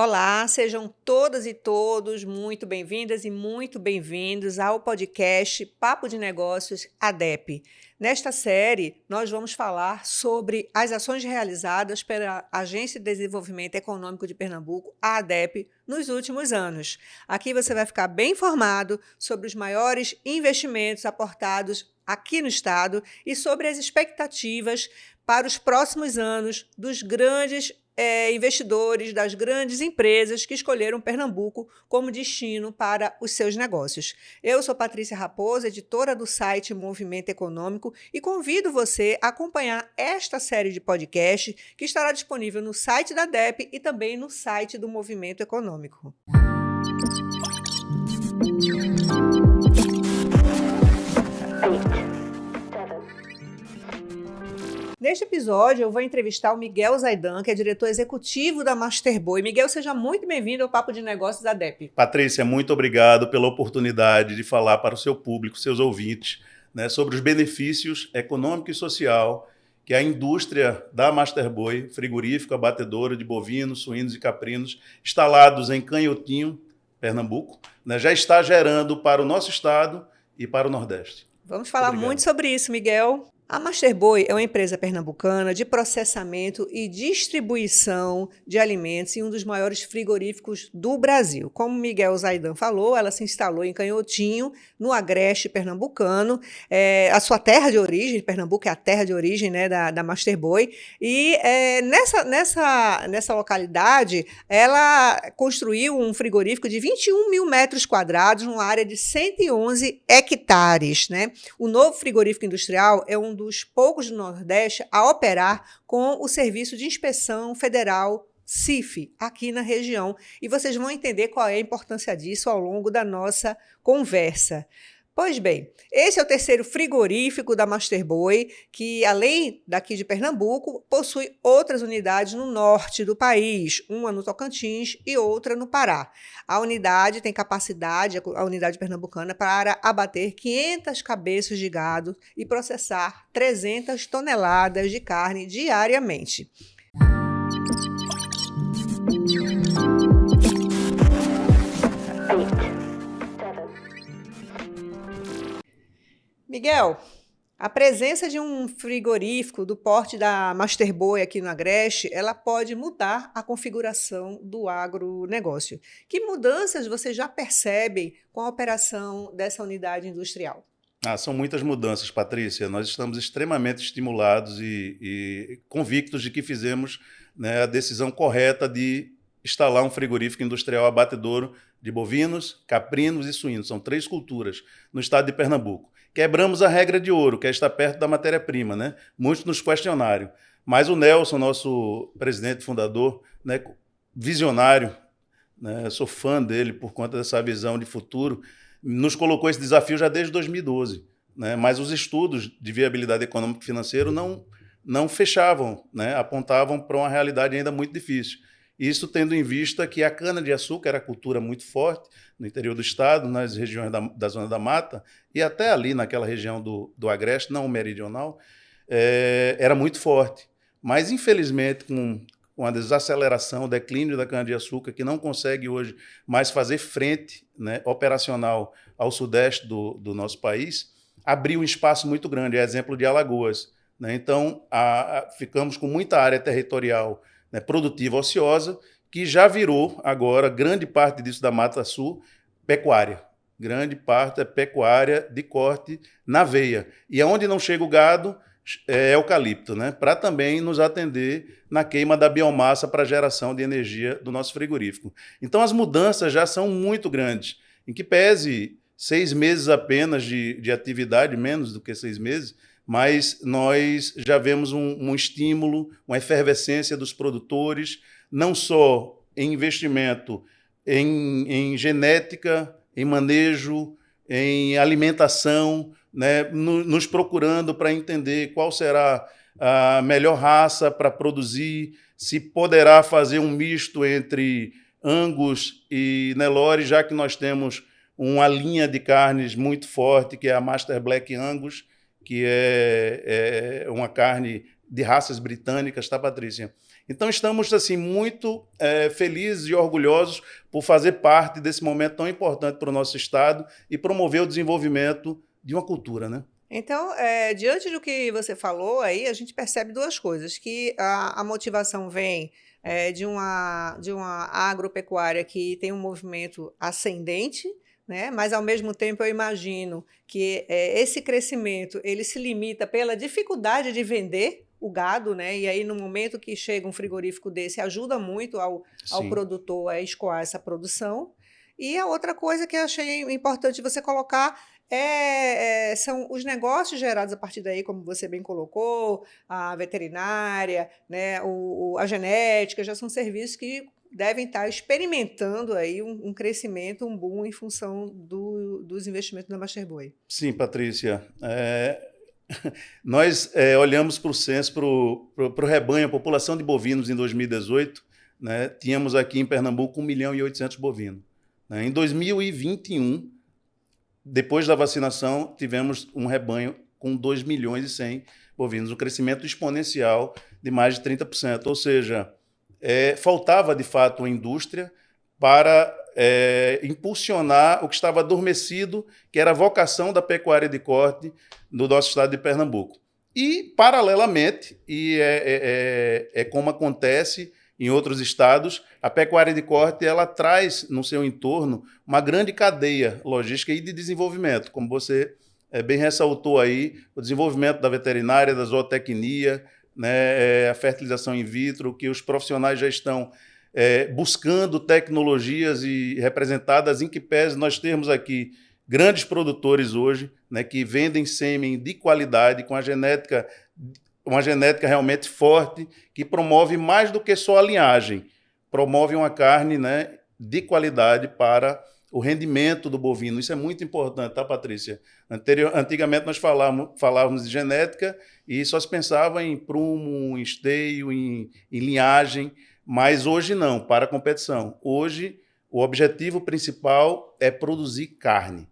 Olá, sejam todas e todos muito bem-vindas e muito bem-vindos ao podcast Papo de Negócios ADEP. Nesta série, nós vamos falar sobre as ações realizadas pela Agência de Desenvolvimento Econômico de Pernambuco, a ADEP, nos últimos anos. Aqui você vai ficar bem informado sobre os maiores investimentos aportados aqui no estado e sobre as expectativas para os próximos anos dos grandes investidores, das grandes empresas que escolheram Pernambuco como destino para os seus negócios. Eu sou Patrícia Raposo, editora do site Movimento Econômico, e convido você a acompanhar esta série de podcast que estará disponível no site da ADEP e também no site do Movimento Econômico. Neste episódio, eu vou entrevistar o Miguel Zaidan, que é diretor executivo da Masterboy. Miguel, seja muito bem-vindo ao Papo de Negócios da ADEP. Patrícia, muito obrigado pela oportunidade de falar para o seu público, seus ouvintes, sobre os benefícios econômicos e social que a indústria da Masterboy, frigorífica, abatedora de bovinos, suínos e caprinos, instalados em Canhotinho, Pernambuco, já está gerando para o nosso estado e para o Nordeste. Vamos falar muito sobre isso, Miguel. A Masterboy é uma empresa pernambucana de processamento e distribuição de alimentos e um dos maiores frigoríficos do Brasil. Como Miguel Zaidan falou, ela se instalou em Canhotinho, no Agreste pernambucano. A sua terra de origem, Pernambuco é a terra de origem da Masterboy. E nessa localidade, ela construiu um frigorífico de 21 mil metros quadrados, numa área de 111 hectares. O novo frigorífico industrial é um dos poucos do Nordeste a operar com o Serviço de Inspeção Federal CIF, aqui na região. E vocês vão entender qual é a importância disso ao longo da nossa conversa. Pois bem, esse é o terceiro frigorífico da Masterboy, que, além daqui de Pernambuco, possui outras unidades no norte do país, uma no Tocantins e outra no Pará. A unidade tem capacidade, a unidade pernambucana, para abater 500 cabeças de gado e processar 300 toneladas de carne diariamente. Miguel, a presença de um frigorífico do porte da Masterboy aqui no Agreste, ela pode mudar a configuração do agronegócio. Que mudanças você já percebe com a operação dessa unidade industrial? São muitas mudanças, Patrícia. Nós estamos extremamente estimulados e convictos de que fizemos a decisão correta de instalar um frigorífico industrial abatedouro de bovinos, caprinos e suínos. São 3 culturas no estado de Pernambuco. Quebramos a regra de ouro, que é estar perto da matéria-prima. Muitos nos questionaram. Mas o Nelson, nosso presidente fundador, visionário, sou fã dele por conta dessa visão de futuro, nos colocou esse desafio já desde 2012. Mas os estudos de viabilidade econômica e financeira não fechavam, apontavam para uma realidade ainda muito difícil. Isso tendo em vista que a cana-de-açúcar era cultura muito forte no interior do estado, nas regiões da Zona da Mata, e até ali naquela região do Agreste, não meridional, era muito forte. Mas, infelizmente, com a desaceleração, o declínio da cana-de-açúcar, que não consegue hoje mais fazer frente operacional ao sudeste do nosso país, abriu um espaço muito grande, é exemplo de Alagoas. Então, ficamos com muita área territorial produtiva ociosa, que já virou agora, grande parte disso da Mata Sul, pecuária. Grande parte é pecuária de corte na veia. E aonde não chega o gado, é eucalipto, para também nos atender na queima da biomassa para geração de energia do nosso frigorífico. Então, as mudanças já são muito grandes. Em que pese 6 meses apenas de atividade, menos do que 6 meses, mas nós já vemos um estímulo, uma efervescência dos produtores, não só em investimento em genética, em manejo, em alimentação, nos procurando para entender qual será a melhor raça para produzir, se poderá fazer um misto entre Angus e Nelore, já que nós temos uma linha de carnes muito forte, que é a Master Black Angus, que é uma carne de raças britânicas, tá, Patrícia? Então, estamos assim muito felizes e orgulhosos por fazer parte desse momento tão importante para o nosso Estado e promover o desenvolvimento de uma cultura, né? Então, diante do que você falou aí, a gente percebe duas coisas, que a motivação vem de uma agropecuária que tem um movimento ascendente, né? Mas, ao mesmo tempo, eu imagino que esse crescimento ele se limita pela dificuldade de vender o gado, né? E aí, no momento que chega um frigorífico desse, ajuda muito ao Sim. produtor a escoar essa produção. E a outra coisa que eu achei importante você colocar são os negócios gerados a partir daí, como você bem colocou, a veterinária, né, a genética, já são serviços que devem estar experimentando aí um crescimento, um boom em função dos investimentos da Master Boi. Sim, Patrícia. Nós olhamos para o censo, para o rebanho, a população de bovinos em 2018, né, tínhamos aqui em Pernambuco 1.800.000 bovinos. Né? Em 2021, depois da vacinação, tivemos um rebanho com 2.100.000 bovinos, um crescimento exponencial de mais de 30%. Ou seja, faltava, de fato, uma indústria para impulsionar o que estava adormecido, que era a vocação da pecuária de corte do nosso estado de Pernambuco. E, paralelamente, como acontece em outros estados, a pecuária de corte ela traz no seu entorno uma grande cadeia logística e de desenvolvimento, como você bem ressaltou aí, o desenvolvimento da veterinária, da zootecnia, né, a fertilização in vitro, que os profissionais já estão buscando tecnologias e representadas, em que pese nós temos aqui grandes produtores hoje, né, que vendem sêmen de qualidade, com uma genética realmente forte, que promove mais do que só a linhagem, promove uma carne, né, de qualidade para o rendimento do bovino. Isso é muito importante, tá, Patrícia? Antigamente nós falávamos de genética e só se pensava em prumo, em esteio, em linhagem, mas hoje não, para a competição. Hoje, o objetivo principal é produzir carne.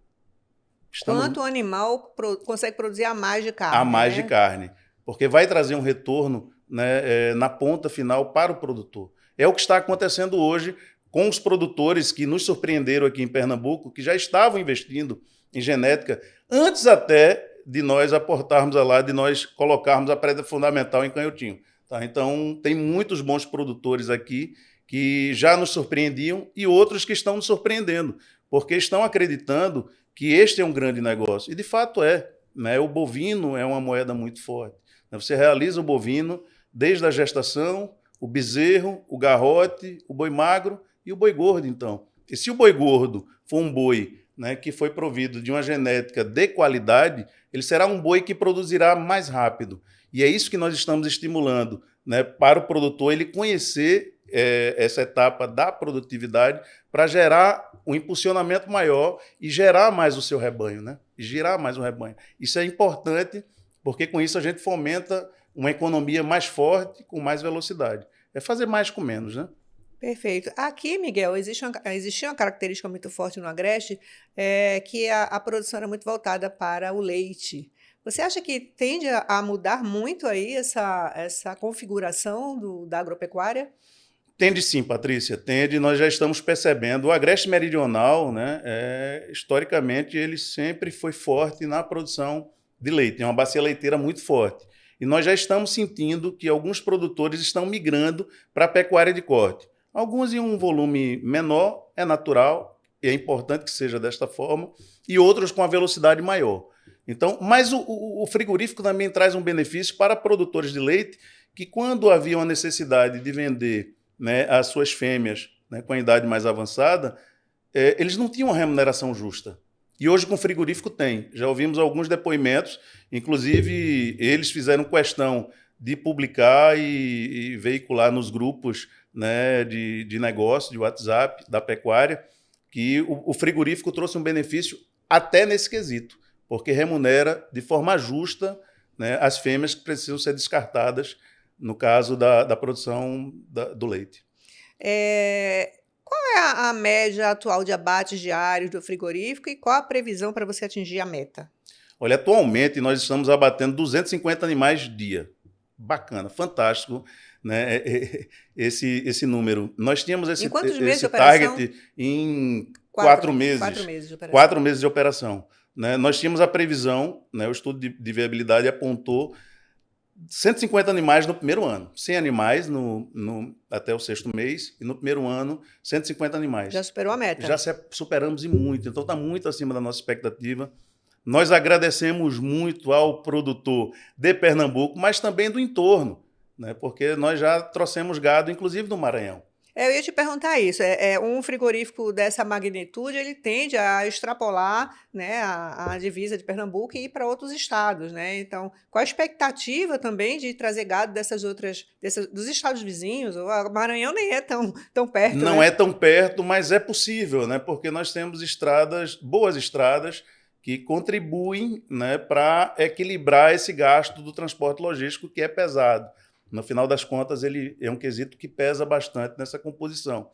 Quanto o animal consegue produzir a mais de carne. A mais né? de carne, porque vai trazer um retorno, né, na ponta final para o produtor. É o que está acontecendo hoje com os produtores que nos surpreenderam aqui em Pernambuco, que já estavam investindo em genética, antes até de nós aportarmos lá, de nós colocarmos a pedra fundamental em Canhotinho. Tá? Então, tem muitos bons produtores aqui que já nos surpreendiam e outros que estão nos surpreendendo, porque estão acreditando que este é um grande negócio. E, de fato, né? O bovino é uma moeda muito forte. Você realiza o bovino desde a gestação, o bezerro, o garrote, o boi magro e o boi gordo, então. E se o boi gordo for um boi, né, que foi provido de uma genética de qualidade, ele será um boi que produzirá mais rápido. E é isso que nós estamos estimulando, né, para o produtor ele conhecer essa etapa da produtividade para gerar um impulsionamento maior e gerar mais o seu rebanho, né? E girar mais o rebanho. Isso é importante porque com isso a gente fomenta uma economia mais forte, com mais velocidade. É fazer mais com menos, né? Perfeito. Aqui, Miguel, existia uma característica muito forte no Agreste, que a produção era muito voltada para o leite. Você acha que tende a mudar muito aí essa configuração da agropecuária? Tende sim, Patrícia, tende. Nós já estamos percebendo. O Agreste Meridional, né, historicamente, ele sempre foi forte na produção de leite. É uma bacia leiteira muito forte. E nós já estamos sentindo que alguns produtores estão migrando para a pecuária de corte. Alguns em um volume menor, é natural, e é importante que seja desta forma, e outros com a velocidade maior. Então, mas o frigorífico também traz um benefício para produtores de leite, que quando havia uma necessidade de vender, né, as suas fêmeas, né, com a idade mais avançada, eles não tinham uma remuneração justa. E hoje com o frigorífico tem. Já ouvimos alguns depoimentos, inclusive eles fizeram questão de publicar e veicular nos grupos, né, de negócio, de WhatsApp, da pecuária, que o frigorífico trouxe um benefício até nesse quesito, porque remunera de forma justa, né, as fêmeas que precisam ser descartadas no caso da produção do leite. Qual é a média atual de abates diários do frigorífico e qual a previsão para você atingir a meta? Olha, atualmente nós estamos abatendo 250 animais dia. Bacana, fantástico. né, esse número. Nós tínhamos Em quantos meses de esse operação? target em 4 meses. 4 meses de operação. 4 meses de operação. Né? Nós tínhamos a previsão, né, o estudo de viabilidade apontou 150 animais no primeiro ano, 100 animais até o 6º mês, e no primeiro ano, 150 animais. Já superou a meta. Já superamos e muito, então está muito acima da nossa expectativa. Nós agradecemos muito ao produtor de Pernambuco, mas também do entorno, né? Porque nós já trouxemos gado, inclusive do Maranhão. Eu ia te perguntar isso. Um frigorífico dessa magnitude, ele tende a extrapolar, né, a divisa de Pernambuco e ir para outros estados, né? Então, qual a expectativa também de trazer gado dos estados vizinhos? O Maranhão nem é tão perto, Não né? é tão perto, mas é possível, né? Porque nós temos boas estradas, que contribuem, né, para equilibrar esse gasto do transporte logístico, que é pesado. No final das contas, ele é um quesito que pesa bastante nessa composição.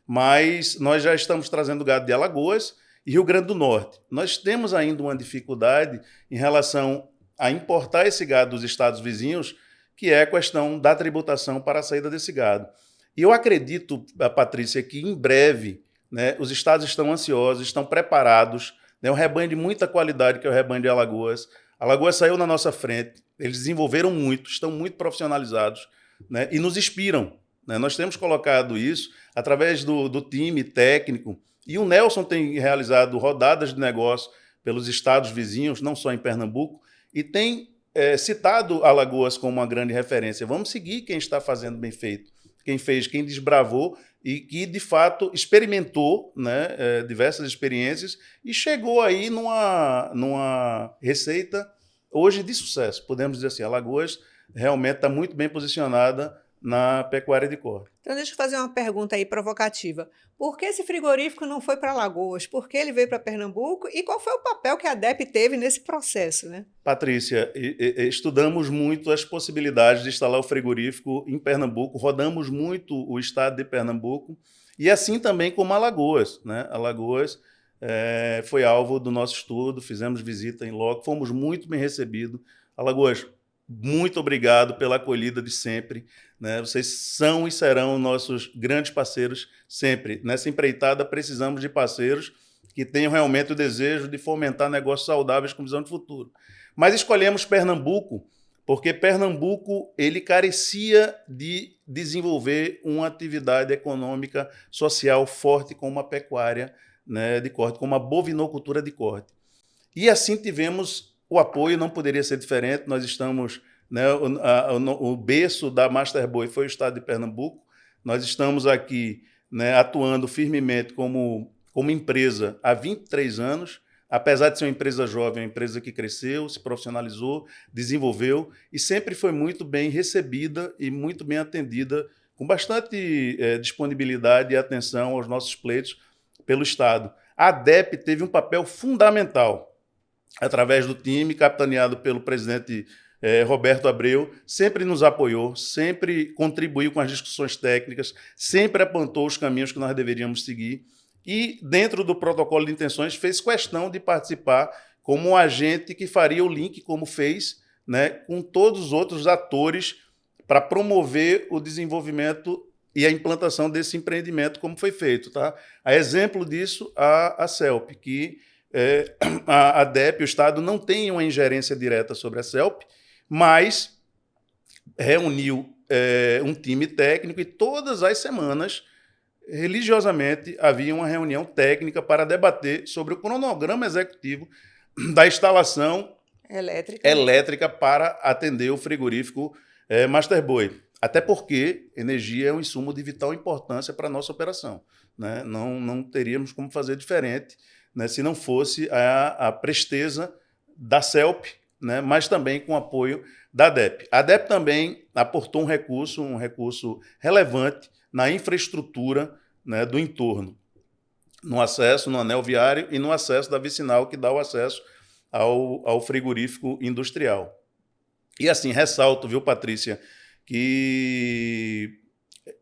Mas nós já estamos trazendo gado de Alagoas e Rio Grande do Norte. Nós temos ainda uma dificuldade em relação a importar esse gado dos estados vizinhos, que é a questão da tributação para a saída desse gado. E eu acredito, Patrícia, que em breve, né, os estados estão ansiosos, estão preparados. É um rebanho de muita qualidade, que é o rebanho de Alagoas. Alagoas saiu na nossa frente, eles desenvolveram muito, estão muito profissionalizados, né, e nos inspiram. Né? Nós temos colocado isso através do time técnico, e o Nelson tem realizado rodadas de negócio pelos estados vizinhos, não só em Pernambuco, e tem citado Alagoas como uma grande referência. Vamos seguir quem está fazendo bem feito, quem fez, quem desbravou, e que, de fato, experimentou, né, diversas experiências e chegou aí numa receita hoje de sucesso. Podemos dizer assim, Alagoas realmente está muito bem posicionada na pecuária de corte. Então, deixa eu fazer uma pergunta aí provocativa. Por que esse frigorífico não foi para Alagoas? Por que ele veio para Pernambuco? E qual foi o papel que a DEP teve nesse processo, né? Patrícia, estudamos muito as possibilidades de instalar o frigorífico em Pernambuco, rodamos muito o estado de Pernambuco, e assim também como Alagoas. Né? Alagoas foi alvo do nosso estudo, fizemos visita em loco, fomos muito bem recebidos. Alagoas, muito obrigado pela acolhida de sempre. Né? Vocês são e serão nossos grandes parceiros sempre. Nessa empreitada, precisamos de parceiros que tenham realmente o desejo de fomentar negócios saudáveis com visão de futuro. Mas escolhemos Pernambuco porque Pernambuco ele carecia de desenvolver uma atividade econômica social forte como a pecuária, né, de corte, como a bovinocultura de corte. E assim tivemos o apoio, não poderia ser diferente. Nós estamos, né, o berço da Master Boi foi o estado de Pernambuco. Nós estamos aqui, né, atuando firmemente como empresa há 23 anos, apesar de ser uma empresa jovem, uma empresa que cresceu, se profissionalizou, desenvolveu e sempre foi muito bem recebida e muito bem atendida, com bastante disponibilidade e atenção aos nossos pleitos pelo Estado. A DEP teve um papel fundamental, através do time, capitaneado pelo presidente Roberto Abreu, sempre nos apoiou, sempre contribuiu com as discussões técnicas, sempre apontou os caminhos que nós deveríamos seguir e, dentro do protocolo de intenções, fez questão de participar como um agente que faria o link, como fez, né, com todos os outros atores para promover o desenvolvimento e a implantação desse empreendimento, como foi feito. Tá? A exemplo disso, a CELP, que a DEP, o Estado, não tem uma ingerência direta sobre a CELP, mas reuniu um time técnico e todas as semanas, religiosamente, havia uma reunião técnica para debater sobre o cronograma executivo da instalação elétrica para atender o frigorífico Master Boi. Até porque energia é um insumo de vital importância para a nossa operação. Né? Não teríamos como fazer diferente, né, se não fosse a presteza da CELP, né, mas também com o apoio da DEP. A DEP também aportou um recurso relevante na infraestrutura, né, do entorno, no acesso, no anel viário e no acesso da vicinal, que dá o acesso ao frigorífico industrial. E assim, ressalto, viu, Patrícia, que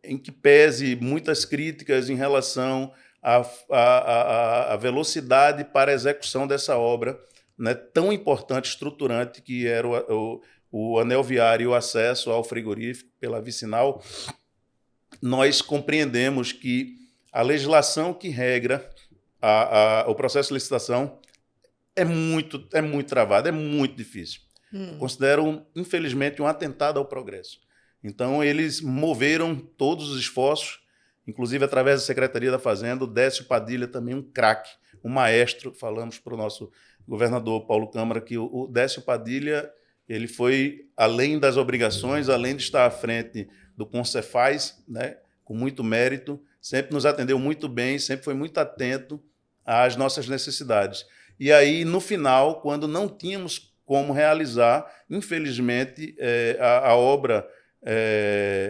em que pese muitas críticas em relação à velocidade para a execução dessa obra, né, tão importante, estruturante, que era o o anel viário e o acesso ao frigorífico pela vicinal, nós compreendemos que a legislação que regra o processo de licitação é muito travada, é muito difícil. Considero, infelizmente, um atentado ao progresso. Então, eles moveram todos os esforços, inclusive através da Secretaria da Fazenda, o Décio Padilha também um craque, um maestro. Falamos para o nosso governador Paulo Câmara que o Décio Padilha ele foi além das obrigações, além de estar à frente do Concefaz, né, com muito mérito, sempre nos atendeu muito bem, sempre foi muito atento às nossas necessidades. E aí, no final, quando não tínhamos como realizar, infelizmente, a obra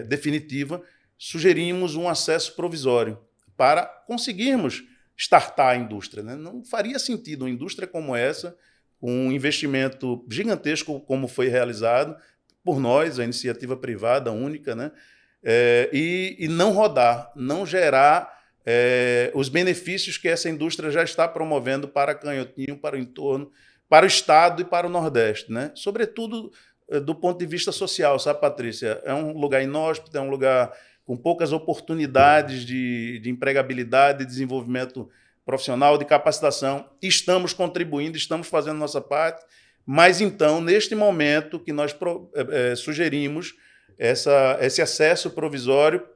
definitiva, sugerimos um acesso provisório para conseguirmos startar a indústria, né? Não faria sentido uma indústria como essa, com um investimento gigantesco como foi realizado por nós, a iniciativa privada única, né? E não rodar, não gerar os benefícios que essa indústria já está promovendo para Canhotinho, para o entorno, para o Estado e para o Nordeste, né? Sobretudo do ponto de vista social, sabe, Patrícia? É um lugar inóspito, é um lugar com poucas oportunidades de empregabilidade, de desenvolvimento profissional, de capacitação. Estamos contribuindo, estamos fazendo nossa parte, mas então, neste momento que nós sugerimos esse acesso provisório,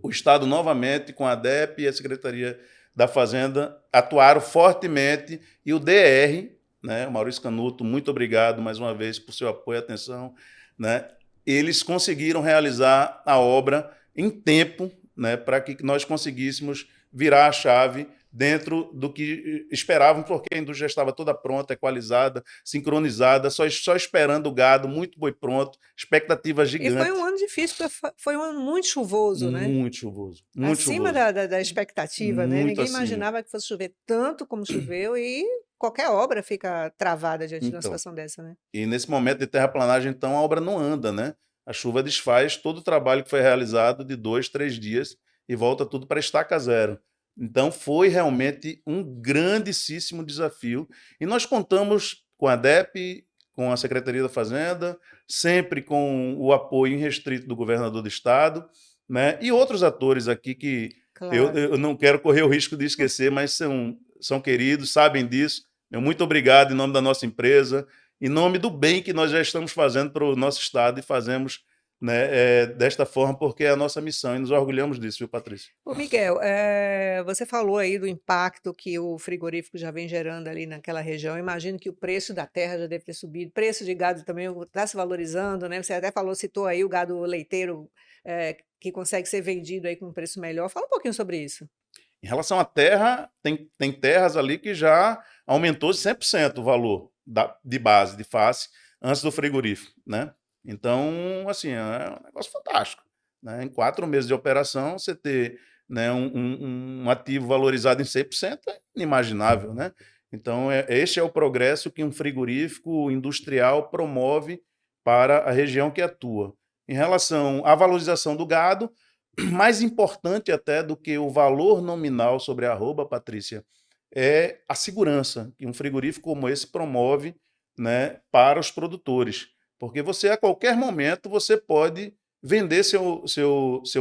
o Estado novamente, com a ADEP e a Secretaria da Fazenda, atuaram fortemente, e o DR, né, o Maurício Canuto, muito obrigado mais uma vez por seu apoio e atenção, né, eles conseguiram realizar a obra em tempo, né, para que nós conseguíssemos virar a chave dentro do que esperávamos, porque a indústria já estava toda pronta, equalizada, sincronizada, só esperando o gado, muito boi pronto, expectativa E foi um gigante. ano difícil, porque foi um ano muito chuvoso, né? Muito chuvoso, muito Acima chuvoso. da expectativa, né? Muito Ninguém acima. imaginava que fosse chover tanto como choveu e qualquer obra fica travada diante de uma Então, situação dessa, né? e nesse momento de terraplanagem, então, a obra não anda, né? A chuva desfaz todo o trabalho que foi realizado de 2, 3 dias e volta tudo para estaca zero. Então, foi realmente um grandíssimo desafio. E nós contamos com a DEP, com a Secretaria da Fazenda, sempre com o apoio irrestrito do governador do Estado, né? E outros atores aqui que Claro. eu não quero correr o risco de esquecer, mas são queridos, sabem disso. Meu muito obrigado em nome da nossa empresa, em nome do bem que nós já estamos fazendo para o nosso Estado e fazemos, né, desta forma, porque é a nossa missão e nos orgulhamos disso, viu, Patrícia? Ô Miguel, você falou aí do impacto que o frigorífico já vem gerando ali naquela região. Imagino que o preço da terra já deve ter subido, preço de gado também está se valorizando, né? Você até citou aí o gado leiteiro, que consegue ser vendido aí com um preço melhor. Fala um pouquinho sobre isso. Em relação à terra, tem terras ali que já aumentou 100% o valor de base, de face, antes do frigorífico, né? Então, assim, é um negócio fantástico, né? Em 4 meses de operação, você ter, né, um ativo valorizado em 100% é inimaginável, né? Então, este é o progresso que um frigorífico industrial promove para a região que atua. Em relação à valorização do gado, mais importante até do que o valor nominal sobre a arroba, Patrícia, é a segurança que um frigorífico como esse promove, né, para os produtores. Porque você, a qualquer momento, você pode vender seu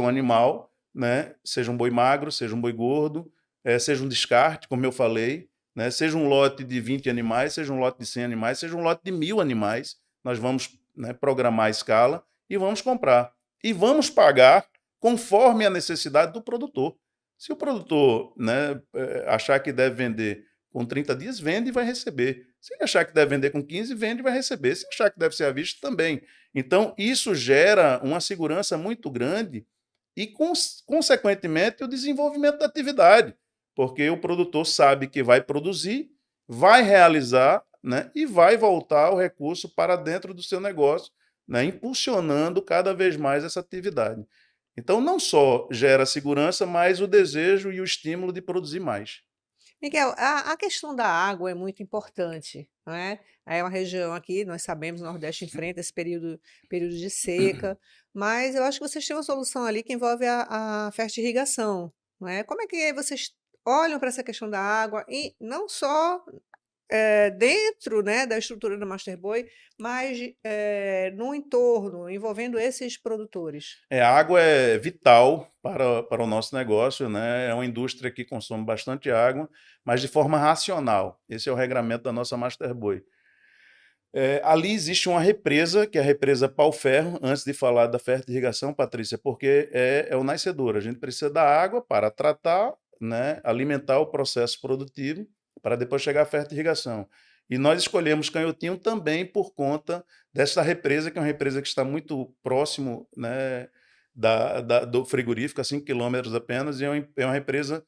animal, né, seja um boi magro, seja um boi gordo, seja um descarte, como eu falei, né, seja um lote de 20 animais, seja um lote de 100 animais, seja um lote de 1.000 animais. Nós vamos, né, programar a escala e vamos comprar. E vamos pagar conforme a necessidade do produtor. Se o produtor, né, achar que deve vender com 30 dias, vende e vai receber. Se ele achar que deve vender com 15, vende e vai receber. Se achar que deve ser à vista, também. Então, isso gera uma segurança muito grande e, consequentemente, o desenvolvimento da atividade, porque o produtor sabe que vai produzir, vai realizar, né, e vai voltar o recurso para dentro do seu negócio, né, impulsionando cada vez mais essa atividade. Então, não só gera segurança, mas o desejo e o estímulo de produzir mais. Miguel, a questão da água é muito importante, não é? É uma região aqui, nós sabemos, o Nordeste enfrenta esse período de seca, mas eu acho que vocês têm uma solução ali que envolve a fertirrigação, não é? Como é que vocês olham para essa questão da água e não só dentro, né, da estrutura da Masterboy, mas no entorno, envolvendo esses produtores. A água é vital para o nosso negócio, né? É uma indústria que consome bastante água, mas de forma racional. Esse é o regramento da nossa Masterboy. Ali existe uma represa, que é a represa Pau-Ferro, antes de falar da fertirrigação, Patrícia, porque é o nascedor. A gente precisa da água para tratar, né, alimentar o processo produtivo, para depois chegar à fertirrigação. E nós escolhemos Canhotinho também por conta dessa represa, que é uma represa que está muito próximo, né, do frigorífico, a 5 quilômetros apenas, e é uma represa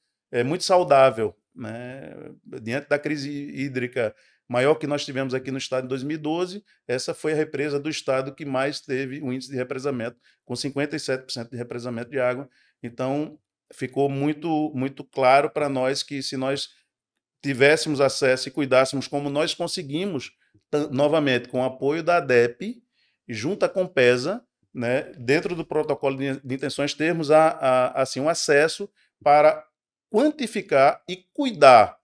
muito saudável, né, diante da crise hídrica maior que nós tivemos aqui no estado em 2012, essa foi a represa do estado que mais teve um índice de represamento, com 57% de represamento de água. Então, ficou muito claro para nós que se nós tivéssemos acesso e cuidássemos como nós conseguimos, novamente, com o apoio da ADEP, junto à Compesa, né, dentro do protocolo de intenções, termos assim, um acesso para quantificar e cuidar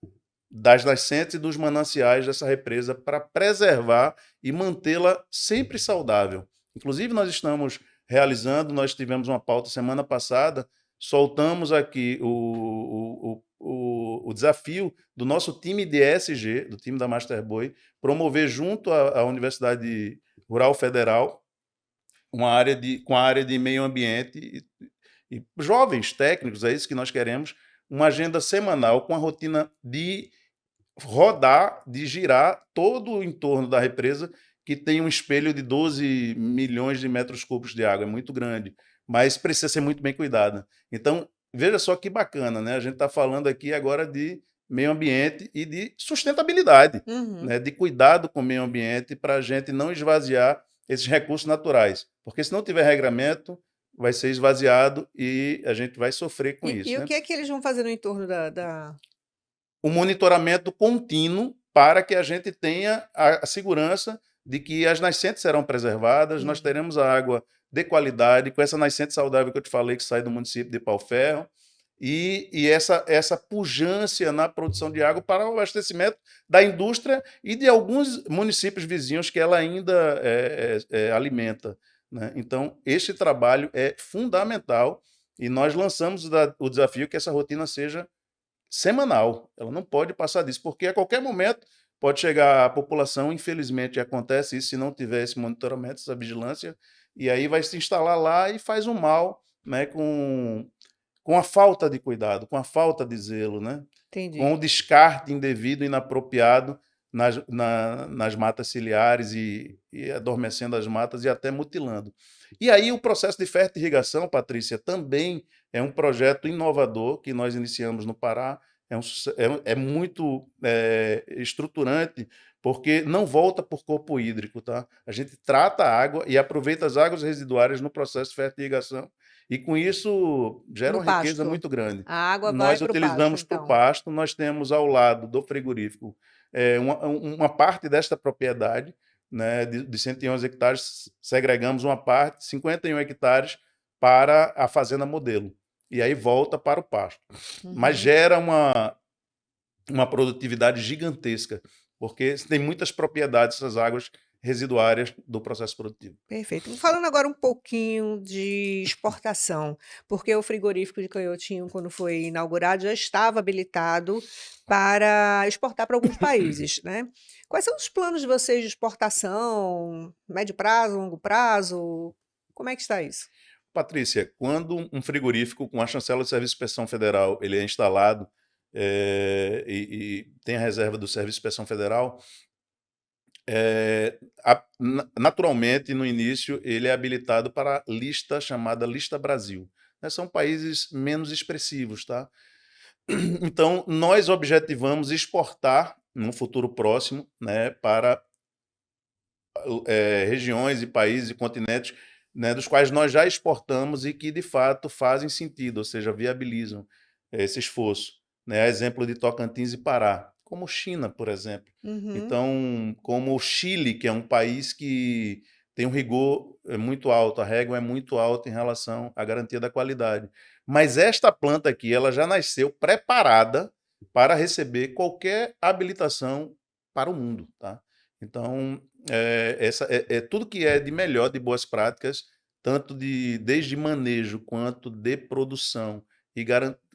das nascentes e dos mananciais dessa represa para preservar e mantê-la sempre saudável. Inclusive, nós estamos realizando, nós tivemos uma pauta semana passada, soltamos aqui o desafio do nosso time de ESG, do time da Masterboy, promover junto à Universidade Rural Federal com a área de meio ambiente e jovens técnicos, é isso que nós queremos, uma agenda semanal com a rotina de rodar, de girar todo o entorno da represa, que tem um espelho de 12 milhões de metros cúbicos de água, é muito grande, mas precisa ser muito bem cuidada. Então, veja só que bacana, né? A gente está falando aqui agora de meio ambiente e de sustentabilidade, né? De cuidado com o meio ambiente para a gente não esvaziar esses recursos naturais, porque se não tiver regramento, vai ser esvaziado e a gente vai sofrer com isso, E o né? que é que eles vão fazer no entorno da... O monitoramento contínuo para que a gente tenha a segurança de que as nascentes serão preservadas, nós teremos a água de qualidade, com essa nascente saudável que eu te falei, que sai do município de Pau-Ferro, e essa pujança na produção de água para o abastecimento da indústria e de alguns municípios vizinhos que ela ainda alimenta, né? Então, este trabalho é fundamental e nós lançamos o desafio que essa rotina seja semanal, ela não pode passar disso, porque a qualquer momento pode chegar a população, infelizmente acontece isso, se não tiver esse monitoramento, essa vigilância, e aí vai se instalar lá e faz um mal, né, com a falta de cuidado, com a falta de zelo, né, com Entendi. o descarte indevido e inapropriado nas matas ciliares e adormecendo as matas e até mutilando. E aí o processo de fertirrigação, Patrícia, também é um projeto inovador que nós iniciamos no Pará, é muito estruturante, porque não volta por corpo hídrico, tá? A gente trata a água e aproveita as águas residuárias no processo de fertirrigação, e com isso gera No uma riqueza pasto. muito grande. A água vai Nós para o pasto, utilizamos para o então. pasto, nós temos ao lado do frigorífico uma parte desta propriedade, né, de 111 hectares, segregamos uma parte, 51 hectares, para a fazenda modelo. E aí volta para o pasto. Mas gera uma produtividade gigantesca, porque tem muitas propriedades essas águas residuárias do processo produtivo. Perfeito. Falando agora um pouquinho de exportação, porque o frigorífico de Canhotinho, quando foi inaugurado, já estava habilitado para exportar para alguns países, né? Quais são os planos de vocês de exportação, médio prazo, longo prazo? Como é que está isso? Patrícia, quando um frigorífico com a chancela do Serviço de Inspeção Federal ele é instalado e tem a reserva do Serviço de Inspeção Federal, naturalmente, no início, ele é habilitado para a lista chamada Lista Brasil, né? São países menos expressivos, tá? Então, nós objetivamos exportar, no futuro próximo, né, para regiões e países e continentes, né, dos quais nós já exportamos e que, de fato, fazem sentido, ou seja, viabilizam esse esforço, né? A exemplo de Tocantins e Pará, como China, por exemplo. Uhum. Então, como o Chile, que é um país que tem um rigor muito alto, a régua é muito alta em relação à garantia da qualidade. Mas esta planta aqui, ela já nasceu preparada para receber qualquer habilitação para o mundo, tá? Então, é tudo que é de melhor, de boas práticas, tanto desde manejo quanto de produção, e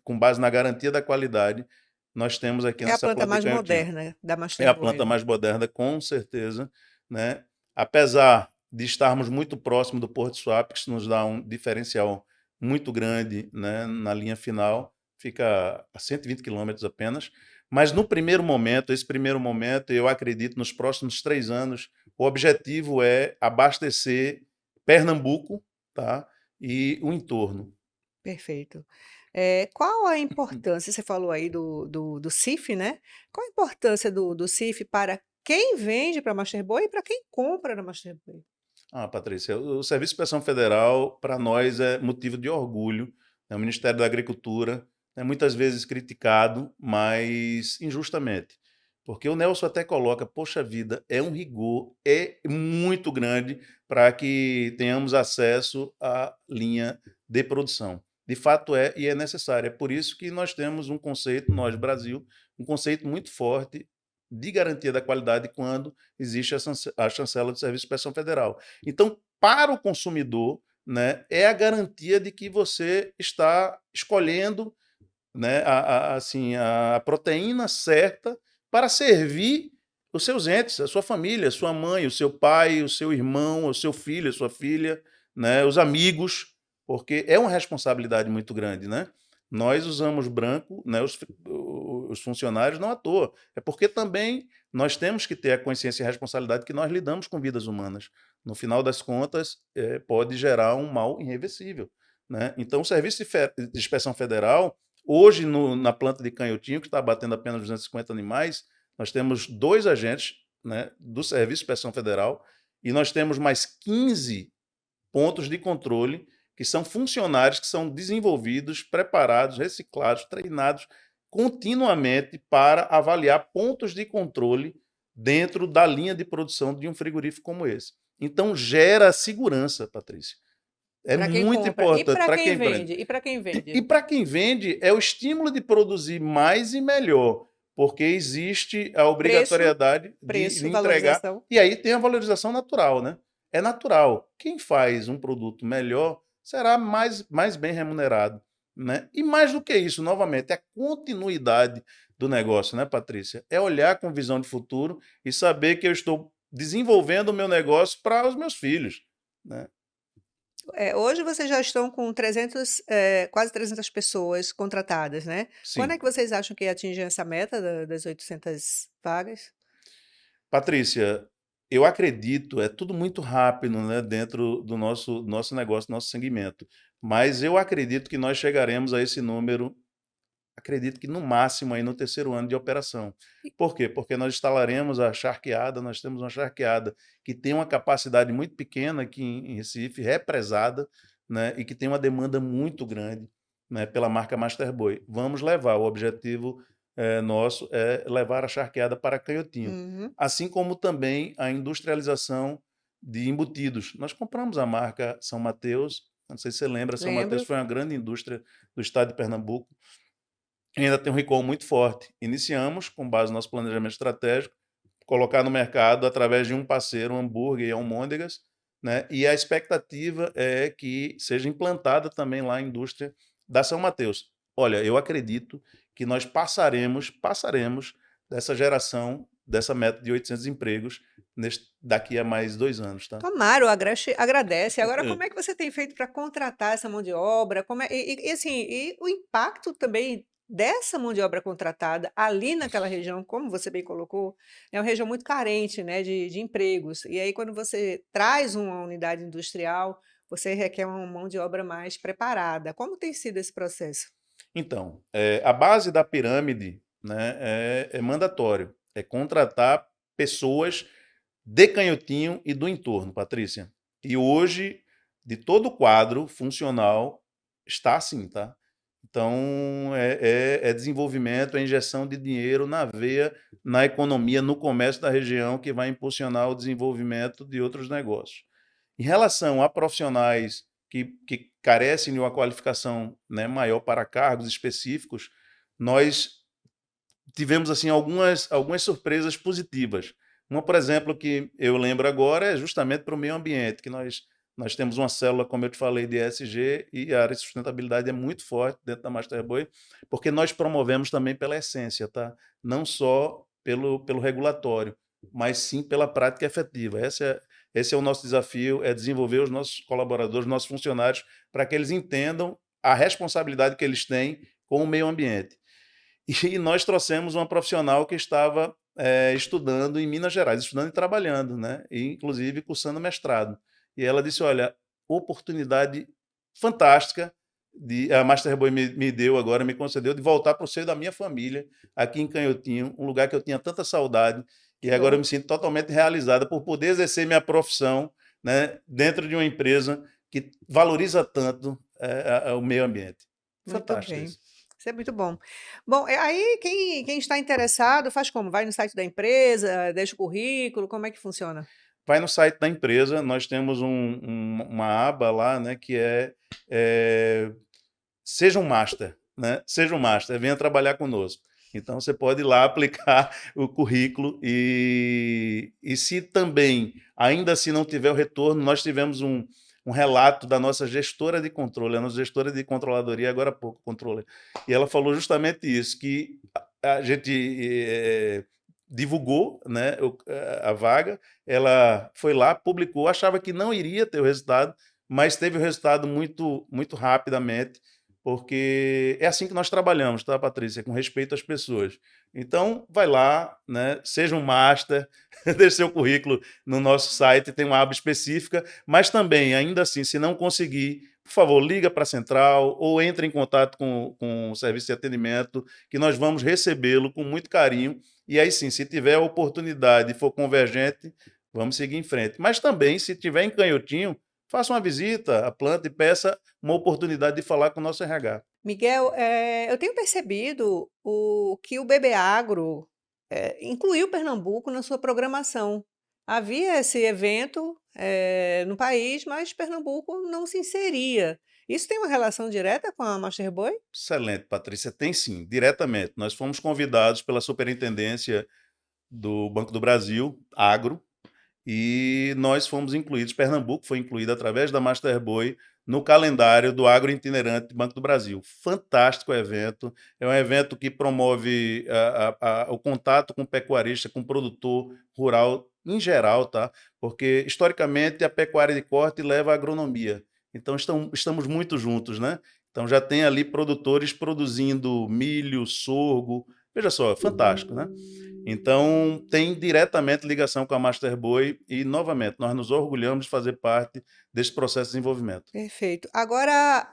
com base na garantia da qualidade, nós temos aqui É a nessa planta planta de mais Canhotinho. moderna da É a Masterboy, planta né? mais moderna, com certeza, né? Apesar de estarmos muito próximo do Porto de Suape, que isso nos dá um diferencial muito grande, né, na linha final, fica a 120 quilômetros apenas. Mas no primeiro momento, esse primeiro momento, eu acredito, nos próximos 3 anos, o objetivo é abastecer Pernambuco, tá, e o entorno. Perfeito. Qual a importância, você falou aí do CIF, né? Qual a importância do CIF para quem vende para a Masterboy e para quem compra na Masterboy? Ah, Patrícia, o Serviço de Inspeção Federal, para nós, é motivo de orgulho. O Ministério da Agricultura é muitas vezes criticado, mas injustamente. Porque o Nelson até coloca, poxa vida, é um rigor, é muito grande para que tenhamos acesso à linha de produção. De fato é e é necessário. É por isso que nós temos um conceito, nós, Brasil, um conceito muito forte de garantia da qualidade quando existe a chancela do Serviço de Inspeção Federal. Então, para o consumidor, né, é a garantia de que você está escolhendo, né, assim, a proteína certa para servir os seus entes, a sua família, a sua mãe, o seu pai, o seu irmão, o seu filho, a sua filha, né, os amigos, porque é uma responsabilidade muito grande, né? Nós usamos branco, né, os funcionários não à toa, é porque também nós temos que ter a consciência e a responsabilidade que nós lidamos com vidas humanas. No final das contas, pode gerar um mal irreversível, né? Então, o Serviço de Inspeção Federal, hoje, na planta de Canhotinho, que está abatendo apenas 250 animais, nós temos 2 agentes, né, do Serviço de Inspeção Federal e nós temos mais 15 pontos de controle que são funcionários que são desenvolvidos, preparados, reciclados, treinados continuamente para avaliar pontos de controle dentro da linha de produção de um frigorífico como esse. Então, gera segurança, Patrícia. É Para quem muito compra e importante para para quem quem empreende. vende? E para quem E vende? para quem vende, é o estímulo de produzir mais e melhor, porque existe a Preço, obrigatoriedade de preço, entregar, valorização. e aí tem a valorização natural, né? É natural. Quem faz um produto melhor será mais bem remunerado, né? E mais do que isso, novamente, é a continuidade do negócio, né, Patrícia? É olhar com visão de futuro e saber que eu estou desenvolvendo o meu negócio para os meus filhos, né? Hoje vocês já estão com 300, quase 300 pessoas contratadas, né? Quando é Sim. que vocês acham que atingem essa meta das 800 vagas? Patrícia, eu acredito, é tudo muito rápido, né, dentro do nosso negócio, nosso segmento. Mas eu acredito que nós chegaremos a esse número, acredito que no máximo aí no terceiro ano de operação. Por quê? Porque nós instalaremos a charqueada, nós temos uma charqueada que tem uma capacidade muito pequena aqui em Recife, represada, né, e que tem uma demanda muito grande, né, pela marca Masterboy. Vamos levar, o objetivo nosso é levar a charqueada para Canhotinho. Uhum. Assim como também a industrialização de embutidos. Nós compramos a marca São Mateus, não sei se você lembra, São Mateus Lembro. foi uma grande indústria do estado de Pernambuco, ainda tem um recall muito forte. Iniciamos, com base no nosso planejamento estratégico, colocar no mercado, através de um parceiro, um hambúrguer e almôndegas, né? E a expectativa é que seja implantada também lá a indústria da São Mateus. Olha, eu acredito que nós passaremos dessa geração, dessa meta de 800 empregos daqui a mais 2 anos, tá? Tomara, o Agreste agradece. Agora, como é que você tem feito para contratar essa mão de obra? Assim, e o impacto também dessa mão de obra contratada ali naquela região, como você bem colocou, é uma região muito carente, né, de empregos. E aí, quando você traz uma unidade industrial, você requer uma mão de obra mais preparada. Como tem sido esse processo? Então, a base da pirâmide, né, é mandatório, é contratar pessoas de Canhotinho e do entorno, Patrícia. E hoje, de todo o quadro funcional, está assim, tá? Então, é desenvolvimento, é injeção de dinheiro na veia, na economia, no comércio da região, que vai impulsionar o desenvolvimento de outros negócios. Em relação a profissionais que carecem de uma qualificação, né, maior para cargos específicos, nós tivemos assim algumas surpresas positivas. Uma, por exemplo, que eu lembro agora é justamente para o meio ambiente, que nós temos uma célula, como eu te falei, de ESG, e a área de sustentabilidade é muito forte dentro da Masterboy, porque nós promovemos também pela essência, tá? Não só pelo regulatório, mas sim pela prática efetiva. Esse é o nosso desafio, é desenvolver os nossos colaboradores, os nossos funcionários, para que eles entendam a responsabilidade que eles têm com o meio ambiente. E nós trouxemos uma profissional que estava estudando em Minas Gerais, estudando e trabalhando, né? E inclusive cursando mestrado. E ela disse: olha, oportunidade fantástica a Masterboy me deu agora, me concedeu de voltar para o seio da minha família, aqui em Canhotinho, um lugar que eu tinha tanta saudade, e Que agora eu bom. me sinto totalmente realizada por poder exercer minha profissão, né, dentro de uma empresa que valoriza tanto o meio ambiente. Muito Fantástico bem. isso. Isso é muito bom. Bom, aí quem está interessado faz como? Vai no site da empresa, deixa o currículo, como é que funciona? Vai no site da empresa, nós temos uma aba lá, né, que é seja um master, né? Seja um master, venha trabalhar conosco. Então você pode ir lá aplicar o currículo e se também, ainda assim não tiver o retorno, nós tivemos um relato da nossa gestora de controle, a nossa gestora de controladoria, agora há pouco, controle, e ela falou justamente isso, que a gente divulgou, né, a vaga, ela foi lá, publicou, achava que não iria ter o resultado, mas teve o resultado muito rapidamente, porque é assim que nós trabalhamos, tá, Patrícia? Com respeito às pessoas. Então, vai lá, né? Seja um master, deixe seu currículo no nosso site, tem uma aba específica, mas também, ainda assim, se não conseguir, por favor, liga para a central ou entre em contato com o serviço de atendimento, que nós vamos recebê-lo com muito carinho. E aí sim, se tiver a oportunidade e for convergente, vamos seguir em frente. Mas também, se tiver em Canhotinho, faça uma visita à planta e peça uma oportunidade de falar com o nosso RH. Miguel, eu tenho percebido que o BB Agro incluiu Pernambuco na sua programação. Havia esse evento no país, mas Pernambuco não se inseria. Isso tem uma relação direta com a Masterboy? Excelente, Patrícia. Tem sim, diretamente. Nós fomos convidados pela Superintendência do Banco do Brasil, Agro, e nós fomos incluídos, Pernambuco foi incluído através da Masterboy no calendário do Agro Itinerante do Banco do Brasil. Fantástico evento, é um evento que promove o contato com o pecuarista, com o produtor rural em geral, tá? Porque historicamente a pecuária de corte leva à agronomia. Então estamos muito juntos, né? Então já tem ali produtores produzindo milho, sorgo. Veja só, fantástico, né? Então, tem diretamente ligação com a Masterboy e, novamente, nós nos orgulhamos de fazer parte desse processo de desenvolvimento. Perfeito. Agora,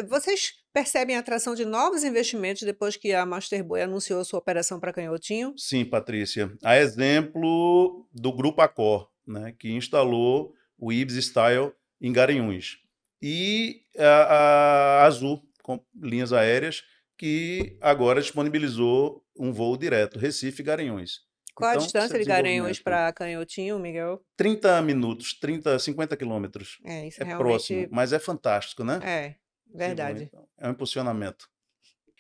vocês percebem a atração de novos investimentos depois que a Masterboy anunciou sua operação para Canhotinho? Sim, Patrícia. A exemplo do Grupo Accor, né, que instalou o Ibis Style em Garanhuns. E a Azul, com linhas aéreas, que agora disponibilizou um voo direto, Recife-Garanhuns. Qual a Então, isso é distância de Garanhuns desenvolvimento. para Canhotinho, Miguel? 30 minutos, 30, 50 quilômetros. Isso É próximo, realmente mas é fantástico, né? Que bom, verdade. então. É um impulsionamento.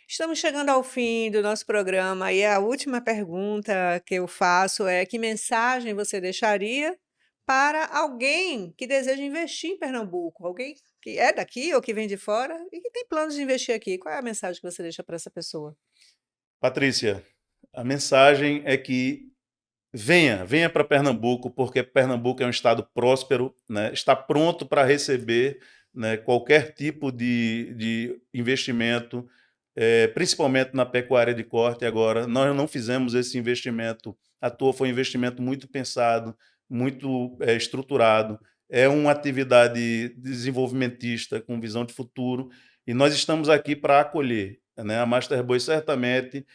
Estamos chegando ao fim do nosso programa e a última pergunta que eu faço é: que mensagem você deixaria para alguém que deseja investir em Pernambuco? Alguém que é daqui ou que vem de fora e que tem planos de investir aqui. Qual é a mensagem que você deixa para essa pessoa? Patrícia, a mensagem é que venha para Pernambuco, porque Pernambuco é um estado próspero, né? Está pronto para receber, né, qualquer tipo de investimento, principalmente na pecuária de corte. Agora, nós não fizemos esse investimento à toa, foi um investimento muito pensado, muito estruturado. É uma atividade desenvolvimentista com visão de futuro e nós estamos aqui para acolher, né? A Masterboy certamente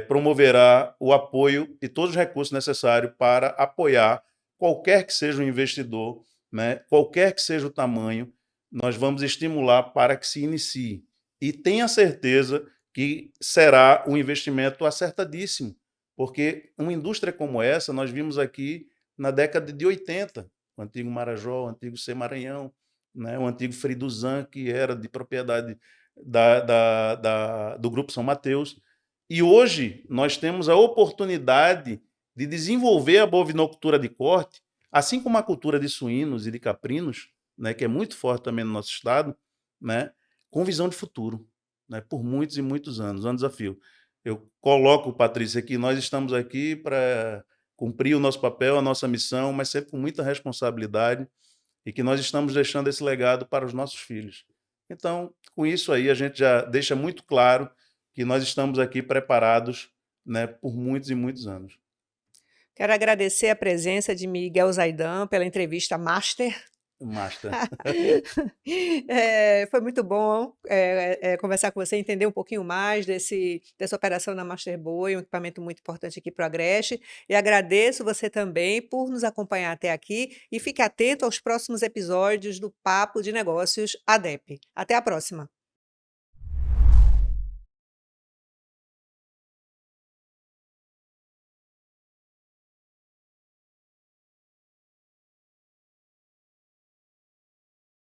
promoverá o apoio e todos os recursos necessários para apoiar qualquer que seja o investidor, né? Qualquer que seja o tamanho, nós vamos estimular para que se inicie. E tenha certeza que será um investimento acertadíssimo, porque uma indústria como essa, nós vimos aqui na década de 80, o antigo Marajó, o antigo Maranhão, né? O antigo Friduzan, que era de propriedade do Grupo São Mateus, E hoje nós temos a oportunidade de desenvolver a bovinocultura de corte, assim como a cultura de suínos e de caprinos, né, que é muito forte também no nosso estado, né, com visão de futuro, né, por muitos e muitos anos. É um desafio. Eu coloco, Patrícia, que nós estamos aqui para cumprir o nosso papel, a nossa missão, mas sempre com muita responsabilidade e que nós estamos deixando esse legado para os nossos filhos. Então, com isso aí, a gente já deixa muito claro que nós estamos aqui preparados, né, por muitos e muitos anos. Quero agradecer a presença de Miguel Zaidan pela entrevista master. Master. Foi muito bom conversar com você, entender um pouquinho mais dessa operação na Master Boi, um equipamento muito importante aqui para o Agreste. E agradeço você também por nos acompanhar até aqui e fique atento aos próximos episódios do Papo de Negócios ADEP. Até a próxima!